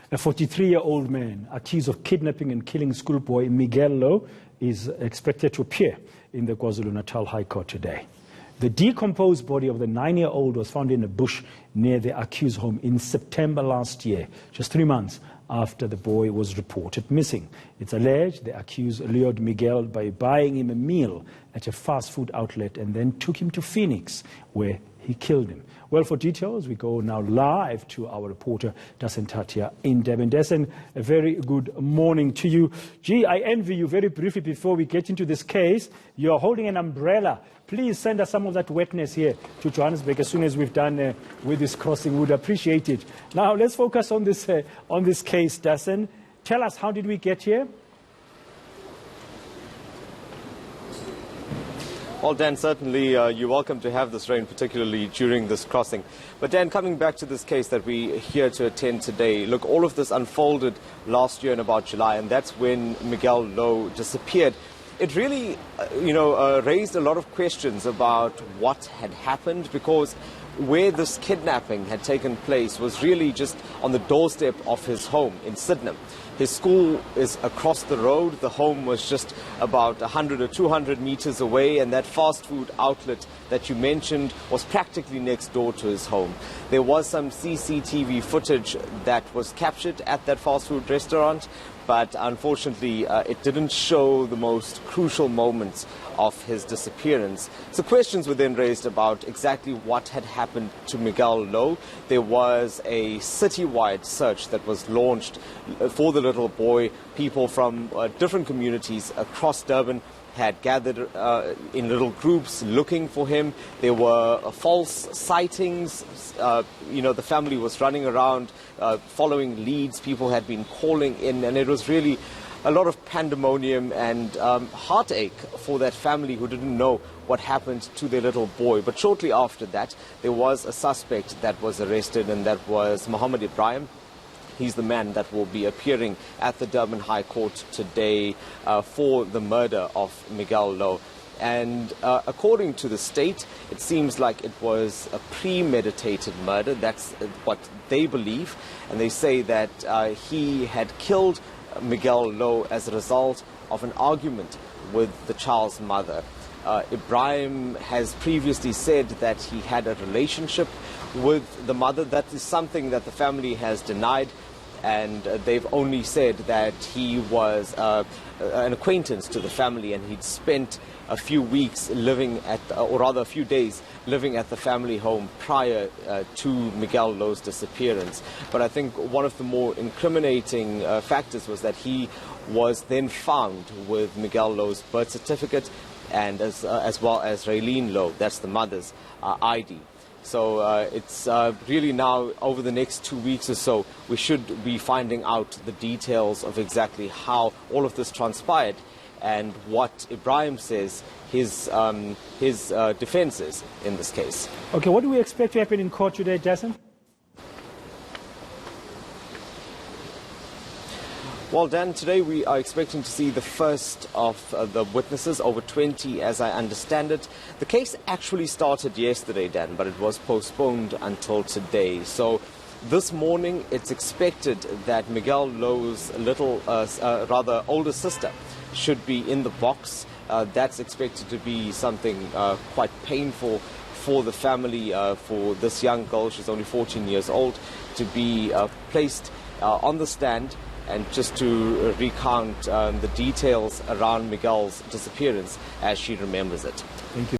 A 43-year-old man accused of kidnapping and killing schoolboy Miguel Louw is expected to appear in the KwaZulu-Natal High Court today. The decomposed body of the 9-year-old was found in a bush near the accused home in September last year, just 3 months after the boy was reported missing. It's alleged the accused lured Miguel by buying him a meal at a fast food outlet and then took him to Phoenix, where he killed him. Well, for details, we go now live to our reporter, Dasen Thathiah in Durban. Dasen, a very good morning to you. Gee, I envy you. Very briefly before we get into this case, you're holding an umbrella. Please send us some of that wetness here to Johannesburg as soon as we've done with this crossing. We would appreciate it. Now, let's focus on this case, Dasen. Tell us, how did we get here? Well, Dan, certainly you're welcome to have this rain, particularly during this crossing. But Dan, coming back to this case that we're here to attend today, look, all of this unfolded last year in about July, and that's when Miguel Louw disappeared. It really, raised a lot of questions about what had happened, because where this kidnapping had taken place was really just on the doorstep of his home in Sydenham. His school is across the road. The home was just about 100 or 200 meters away, and that fast food outlet that you mentioned was practically next door to his home. There was some CCTV footage that was captured at that fast food restaurant, but unfortunately it didn't show the most crucial moments of his disappearance. So questions were then raised about exactly what had happened to Miguel Louw. There was a citywide search that was launched for the little boy. People from different communities across Durban had gathered in little groups looking for him. There were false sightings. The family was running around following leads. People had been calling in, and it was really a lot of pandemonium and heartache for that family who didn't know what happened to their little boy. But shortly after that, there was a suspect that was arrested, and that was Mohammed Ibrahim. He's the man that will be appearing at the Durban High Court today for the murder of Miguel Louw. And according to the state, it seems like it was a premeditated murder. That's what they believe. And they say that he had killed Miguel Louw as a result of an argument with the child's mother. Ibrahim has previously said that he had a relationship with the mother. That is something that the family has denied, and they've only said that he was an acquaintance to the family, and he'd spent a few weeks living at, or rather a few days living at the family home prior to Miguel Louw's disappearance. But I think one of the more incriminating factors was that he was then found with Miguel Louw's birth certificate, and as well as Raylene Louw, that's the mother's ID. So it's really now, over the next 2 weeks or so, we should be finding out the details of exactly how all of this transpired and what Ibrahim says his defense is in this case. Okay, what do we expect to happen in court today, Dasen? Well, Dan, today we are expecting to see the first of the witnesses, over 20 as I understand it. The case actually started yesterday, Dan, but it was postponed until today. So this morning it's expected that Miguel Louw's rather older sister should be in the box. That's expected to be something quite painful for the family, for this young girl. She's only 14 years old, to be placed on the stand and just to recount the details around Miguel's disappearance as she remembers it. Thank you.